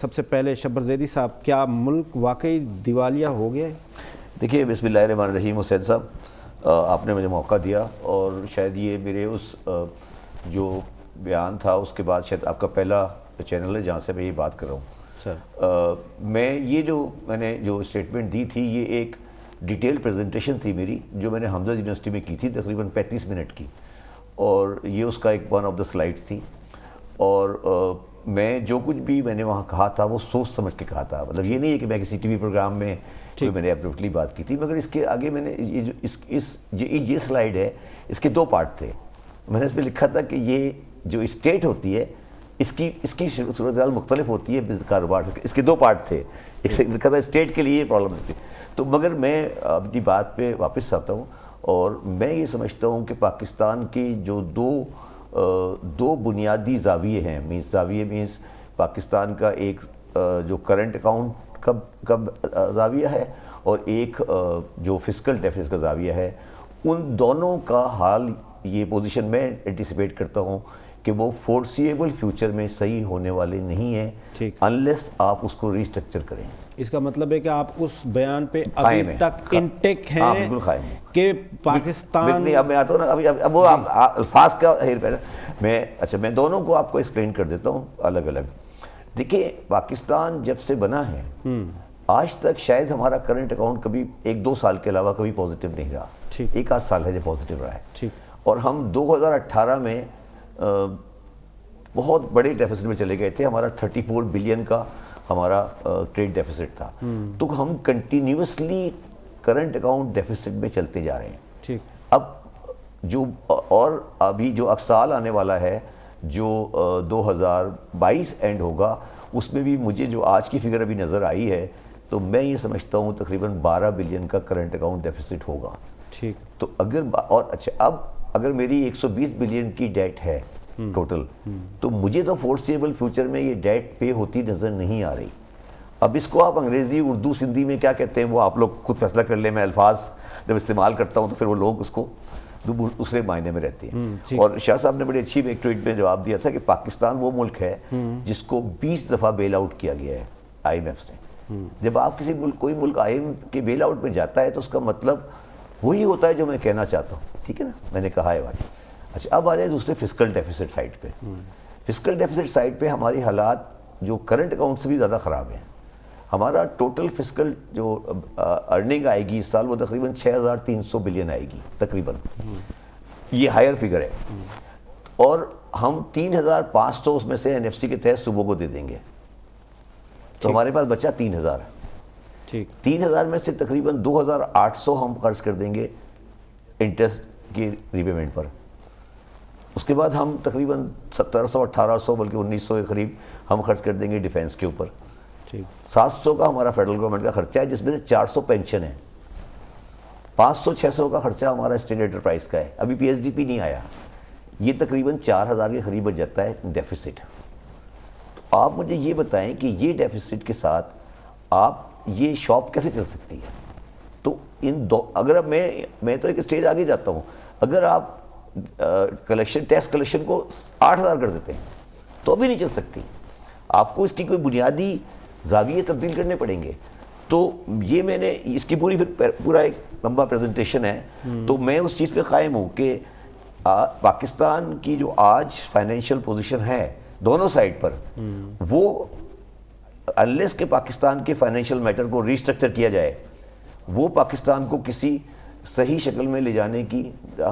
سب سے پہلے شبر زیدی صاحب، کیا ملک واقعی دیوالیہ ہو گیا ہے؟ دیکھیے، بسم اللہ الرحمن الرحیم. حسین صاحب، آپ نے مجھے موقع دیا اور شاید یہ میرے اس جو بیان تھا اس کے بعد شاید آپ کا پہلا چینل ہے جہاں سے میں یہ بات کر رہا ہوں. سر میں نے جو اسٹیٹمنٹ دی تھی یہ ایک ڈیٹیل پریزنٹیشن تھی میری، جو میں نے حمزہ یونیورسٹی میں کی تھی، تقریباً 35 منٹ کی، اور یہ اس کا ایک ون آف دا سلائڈس تھی. اور میں جو کچھ بھی میں نے وہاں کہا تھا وہ سوچ سمجھ کے کہا تھا. مطلب یہ نہیں ہے کہ میں کسی ٹی وی پروگرام میں میں نے اپروٹلی بات کی تھی، مگر اس کے آگے میں نے یہ سلائیڈ ہے، اس کے دو پارٹ تھے. میں نے اس پہ لکھا تھا کہ یہ جو اسٹیٹ ہوتی ہے اس کی صورتحال مختلف ہوتی ہے کاروبار سے. اس کے دو پارٹ تھے. ایک لکھا تھا اسٹیٹ کے لیے یہ پرابلم ہوتی ہے. تو مگر میں اپنی بات پہ واپس آتا ہوں، اور میں یہ سمجھتا ہوں کہ پاکستان کی جو دو بنیادی زاویے ہیں، زاویے مینس پاکستان کا ایک جو کرنٹ اکاؤنٹ کا زاویہ ہے اور ایک جو فسکل ڈیفیسٹ کا زاویہ ہے، ان دونوں کا حال یہ پوزیشن میں انٹیسپیٹ کرتا ہوں کہ وہ فورسیبل فیوچر میں صحیح ہونے والے نہیں ہیں انلیس آپ اس کو ریسٹرکچر کریں. اس کا مطلب ہے کہ آپ اس بیان پہ ابھی تک انٹیک ہیں بالکل قائم ہیں کہ پاکستان اب میں آتا ہوں نا، اب وہ الفاظ کا ہیر پیر میں دونوں کو آپ کو ایکسپلین کر دیتا ہوں الگ الگ. دیکھیے، پاکستان جب سے بنا ہے آج تک شاید ہمارا کرنٹ اکاؤنٹ کبھی 1-2 سال کے علاوہ کبھی پازیٹیو نہیں رہا. 1-8 سال ہے جو پازیٹیو رہا ہے. اور ہم 2018 میں بہت بڑے ڈیفیسٹ میں چلے گئے تھے. ہمارا 34 بلین کا ہمارا ٹریڈ ڈیفیسٹ تھا. تو ہم کنٹینیوسلی کرنٹ اکاؤنٹ ڈیفیسٹ میں چلتے جا رہے ہیں. اب جو اور ابھی جو اقسال آنے والا ہے، جو 2022 اینڈ ہوگا، اس میں بھی مجھے جو آج کی فگر ابھی نظر آئی ہے تو میں یہ سمجھتا ہوں تقریباً 12 بلین کا کرنٹ اکاؤنٹ ڈیفیسٹ ہوگا. تو اب اگر میری 120 بلین کی ڈیٹ ہے ٹوٹل، تو مجھے تو فورسیبل فیوچر میں یہ ڈیٹ پے ہوتی نظر نہیں آ رہی. اب اس کو آپ انگریزی، اردو، سندھی میں کیا کہتے ہیں وہ آپ لوگ خود فیصلہ کر لیں. میں الفاظ جب استعمال کرتا ہوں تو پھر وہ لوگ اس کو دوسرے معنی میں رہتے ہیں. اور شاہ صاحب نے بڑی اچھی ایک ٹویٹ میں جواب دیا تھا کہ پاکستان وہ ملک ہے جس کو 20 دفعہ بیل آؤٹ کیا گیا ہے IMF نے. جب آپ کوئی ملک IMF کے بیل آؤٹ میں جاتا ہے تو اس کا مطلب وہی ہوتا ہے جو میں کہنا چاہتا ہوں. ٹھیک ہے نا، میں نے کہا ہے بات. اچھا، اب آ جائے دوسرے فسکل ڈیفیسٹ سائڈ پہ. فسکل ڈیفیسٹ سائڈ پہ ہماری حالات جو کرنٹ اکاؤنٹ سے بھی زیادہ خراب ہیں. ہمارا ٹوٹل فسکل جو ارننگ آئے گی اس سال وہ تقریباً 6300 بلین آئے گی تقریباً. یہ ہائر فگر ہے. اور ہم 3500 اس میں سے NFC کے تحت صوبوں کو دے دیں گے. تو ہمارے پاس بچہ 3000 ہے. 3000 میں سے تقریباً 2800 ہم خرچ کر دیں گے انٹرسٹ کی ری پیمنٹ پر. اس کے بعد ہم تقریباً 1700-1800 بلکہ 1900 کے قریب ہم خرچ کر دیں گے ڈیفینس کے اوپر. 700 کا ہمارا فیڈرل گورنمنٹ کا خرچہ ہے، جس میں سے 400 پینشن ہے. 500-600 کا خرچہ ہمارا اسٹیٹ انٹرپرائز کا ہے. ابھی PSDP نہیں آیا. یہ تقریباً 4000 کے قریب بچ جاتا ہے ڈیفیسٹ. تو آپ مجھے یہ بتائیں کہ یہ ڈیفیسٹ کے ساتھ آپ یہ شاپ کیسے چل سکتی ہے؟ تو اگر اب میں تو ایک اسٹیج آگے جاتا ہوں. اگر آپ ٹیکس کلیکشن کو 8000 کر دیتے ہیں تو بھی نہیں چل سکتی. آپ کو اس کی کوئی بنیادی زاویے تبدیل کرنے پڑیں گے. تو یہ میں نے اس کی پورا ایک لمبا پریزنٹیشن ہے. تو میں اس چیز پہ قائم ہوں کہ پاکستان کی جو آج فائنینشیل پوزیشن ہے دونوں سائڈ پر، وہ انلیس کہ پاکستان کے فائنینشیل میٹر کو ریسٹرکچر کیا جائے، وہ پاکستان کو کسی صحیح شکل میں لے جانے کی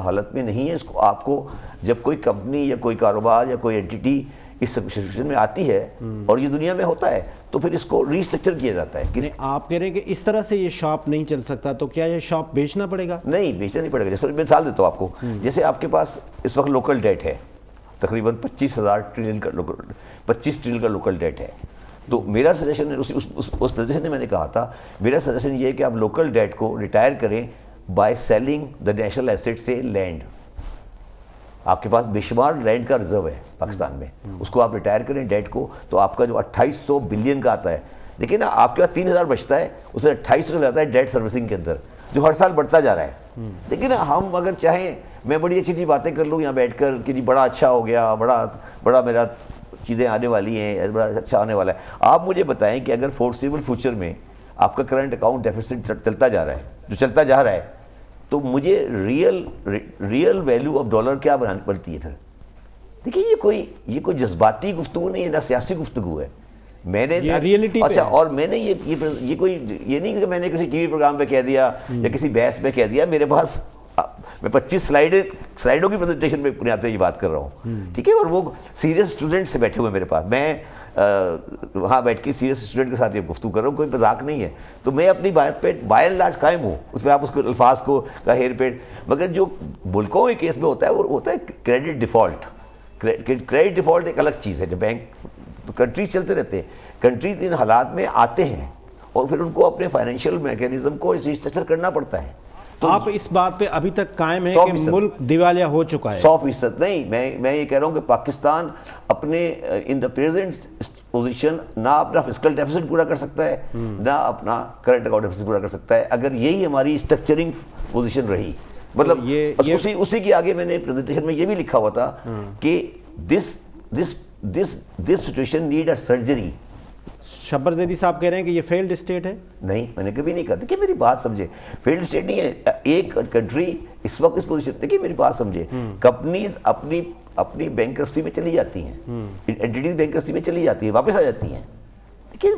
حالت میں نہیں ہے. اس کو آپ کو جب کوئی کمپنی یا کوئی کاروبار یا کوئی اینٹیٹی اس سچویشن میں آتی ہے اور یہ دنیا میں ہوتا ہے تو پھر اس کو ریسٹرکچر کیا جاتا ہے. آپ کہہ رہے ہیں کہ اس طرح سے یہ شاپ نہیں چل سکتا، تو کیا یہ شاپ بیچنا پڑے گا؟ نہیں، بیچنا نہیں پڑے گا. جیسے مثال دیتا ہوں آپ کو، جیسے آپ کے پاس اس وقت لوکل ڈیٹ ہے تقریباً 25 ٹریلین کا لوکل ڈیٹ ہے. تو میرا سجیشن اس پریزنٹیشن میں نے کہا تھا، میرا سجیشن یہ ہے کہ آپ لوکل ڈیٹ کو ریٹائر کریں by selling the national asset سے لینڈ. آپ کے پاس بے شمار لینڈ کا ریزرو ہے پاکستان میں، اس کو آپ ریٹائر کریں ڈیٹ کو. تو آپ کا جو 2800 بلین کا آتا ہے، دیکھیں نا، آپ کے پاس 3000 بچتا ہے، اس میں 2800 چلا جاتا ہے ڈیٹ سروسنگ کے اندر، جو ہر سال بڑھتا جا رہا ہے. دیکھیں نا، ہم اگر چاہیں، میں بڑی اچھی باتیں کر لوں یہاں بیٹھ کر کہ جی بڑا اچھا ہو گیا، بڑا میرا چیزیں آنے والی ہیں, بڑا اچھا آنے والا ہے. آپ مجھے بتائیں کہ اگر فورسیبل فیوچر میں آپ کا کرنٹ اکاؤنٹ ڈیفیسٹ چلتا جا رہا ہے, جو چلتا جا رہا ہے, تو مجھے ریئل ویلیو آف ڈالر کیا بنتی ہے پھر؟ دیکھیے یہ کوئی جذباتی گفتگو نہیں ہے, نہ سیاسی گفتگو ہے. میں نے ریئلٹی اچھا, اور میں نے یہ کوئی یہ نہیں کہ میں نے کسی ٹی وی پروگرام پہ کہہ دیا یا کسی بحث پہ کہہ دیا. میرے پاس میں 25 سلائیڈوں کی پریزنٹیشن پہ بنیاد پہ یہ بات کر رہا ہوں, ٹھیک ہے, اور وہ سیریس اسٹوڈنٹ سے بیٹھے ہوئے میرے پاس. میں وہاں بیٹھ کے سیریس اسٹوڈنٹ کے ساتھ یہ گفتگو کر رہا ہوں, کوئی مذاق نہیں ہے. تو میں اپنی بات پہ بائی اینڈ لارج قائم ہوں, اس میں آپ اس کو الفاظ کو کا ہیر پھیر. مگر جو ملکوں کے کیس میں ہوتا ہے وہ ہوتا ہے کریڈٹ ڈیفالٹ. کریڈٹ ڈیفالٹ ایک الگ چیز ہے. جو بینک کنٹریز چلتے رہتے ہیں, کنٹریز ان حالات میں آتے ہیں اور پھر ان کو اپنے فائنینشیل میکینزم کو ریسٹرکچر کرنا پڑتا ہے. تو آپ اس بات پہ ابھی تک قائم ہیں کہ ملک دیوالیہ ہو چکا ہے؟ 100% نہیں. میں یہ کہہ رہا ہوں کہ پاکستان اپنے ان دا پریزنٹ پوزیشن نہ اپنا فسکل ڈیفیسٹ پورا کر سکتا ہے, نہ اپنا کرنٹ اکاؤنٹ ڈیفیسٹ پورا کر سکتا ہے, اگر یہی ہماری اسٹرکچرنگ پوزیشن رہی. مطلب اسی کے آگے میں نے پریزنٹیشن میں یہ بھی لکھا ہوا تھا کہ this situation need a surgery. Shabbir Zaidi صاحب کہہ رہے ہیں کہ یہ فیلڈ اسٹیٹ ہے. نہیں, میں نے کبھی نہیں کہا. دیکھیے میری بات سمجھے, فیلڈ اسٹیٹ نہیں ہے. ایک کنٹری اس وقت اس پوزیشن, دیکھیے میری بات سمجھے, کمپنیز اپنی بینکرپسی میں چلی جاتی ہیں, اینٹیٹیز بینکرپسی میں چلی جاتی ہیں, واپس آ جاتی ہیں. دیکھیے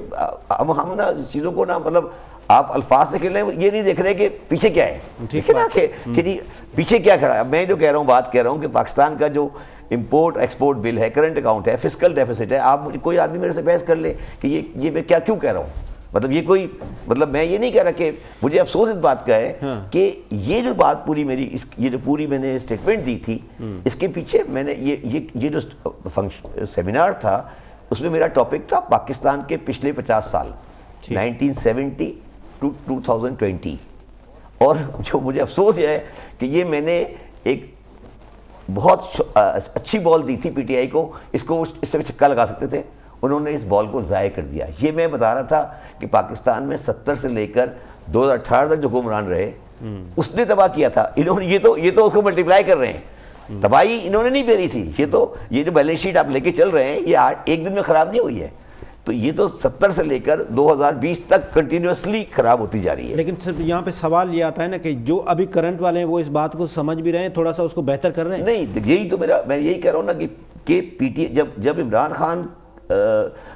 ہم نا چیزوں کو نا, مطلب آپ الفاظ سے کہہ رہے ہیں, یہ نہیں دیکھ رہے کہ پیچھے کیا ہے. ٹھیک ہے نا, کہ جی پیچھے کیا کھڑا ہے. میں جو کہہ رہا ہوں, بات کہہ رہا ہوں کہ پاکستان کا جو امپورٹ ایکسپورٹ بل ہے, کرنٹ اکاؤنٹ ہے, فسکل ڈیفیسٹ ہے. آپ کوئی آدمی میرے سے بحث کر لے کہ یہ میں کیوں کہہ رہا ہوں. مطلب یہ کوئی, مطلب میں یہ نہیں کہہ رہا کہ مجھے افسوس اس بات کا ہے کہ یہ جو بات پوری میری یہ جو پوری میں نے اسٹیٹمنٹ دی تھی, اس کے پیچھے میں نے یہ جو سیمینار تھا, اس میں میرا ٹاپک تھا پاکستان کے پچھلے 50 سال 1970 to 2020. اور جو مجھے افسوس یہ ہے کہ یہ میں نے ایک بہت اچھی بال دی تھی پی ٹی آئی کو, اس سے بھی چھکا لگا سکتے تھے, انہوں نے اس بال کو ضائع کر دیا. یہ میں بتا رہا تھا کہ پاکستان میں 70 سے لے کر 2018 تک جو حکمران رہے, اس نے تباہ کیا تھا. انہوں نے یہ تو اس کو ملٹیپلائی کر رہے ہیں. تباہی انہوں نے نہیں پھیری تھی. یہ جو بیلنس شیٹ آپ لے کے چل رہے ہیں, یہ ایک دن میں خراب نہیں ہوئی ہے. تو یہ تو 70 سے لے کر 2020 تک کنٹینیوسلی خراب ہوتی جا رہی ہے. لیکن صرف یہاں پہ سوال یہ آتا ہے نا کہ جو ابھی کرنٹ والے ہیں وہ اس بات کو سمجھ بھی رہے ہیں, تھوڑا سا اس کو بہتر کر رہے ہیں. نہیں, یہی تو میں یہی کہہ رہا ہوں نا کہ پی ٹی جب عمران خان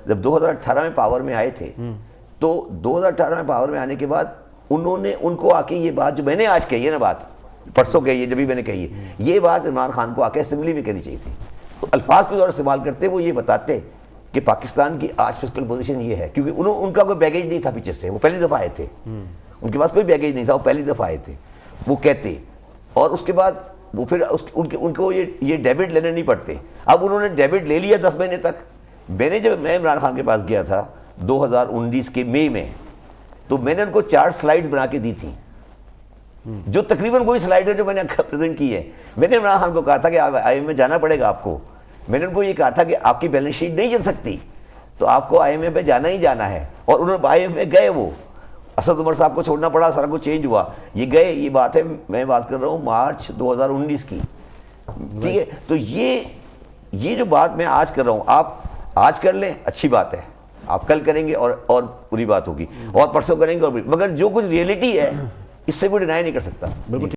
جب 2018 میں پاور میں آئے تھے, تو 2018 میں پاور میں آنے کے بعد ان کو آ کے یہ بات جو میں نے آج کہی ہے نا, بات پرسوں کہی ہے, جب بھی میں نے کہی ہے, یہ بات عمران خان کو آ کے اسمبلی میں کہنی چاہیے تھی. تو الفاظ کو استعمال کرتے وہ یہ بتاتے کہ پاکستان کی آج فسکل پوزیشن یہ ہے, کیونکہ ان کا کوئی بیگیج نہیں تھا پیچھے سے, وہ پہلی دفعہ آئے تھے, ان کے پاس کوئی بیگیج نہیں تھا, وہ پہلی دفعہ آئے تھے, وہ کہتے. اور اس کے بعد وہ پھر ان کو یہ ڈیبٹ لینے نہیں پڑتے. اب انہوں نے ڈیبٹ لے لیا 10 مہینے تک. میں عمران خان کے پاس گیا تھا 2019 کے مئی میں, تو میں نے ان کو 4 سلائیڈز بنا کے دی تھی, جو تقریباً وہی سلائیڈ ہے جو میں نے پریزنٹ کی ہے. میں نے عمران خان کو کہا تھا کہ آئی ایم میں جانا پڑے گا آپ کو. میں نے ان کو یہ کہا تھا کہ آپ کی بیلنس شیٹ نہیں چل سکتی, تو آپ کو آئی ایم ایف میں جانا ہی جانا ہے. اور انہوں نے آئی ایم ایف میں گئے, وہ اسد عمر صاحب کو چھوڑنا پڑا, سارا کچھ چینج ہوا, یہ گئے. یہ بات ہے, میں بات کر رہا ہوں مارچ 2019 کی, ٹھیک ہے. تو یہ جو بات میں آج کر رہا ہوں, آپ آج کر لیں اچھی بات ہے, آپ کل کریں گے اور پوری بات ہوگی, اور پرسوں کریں گے, اور مگر جو کچھ ریئلٹی ہے اس سے کوئی ڈینائی نہیں کر سکتا. بالکل.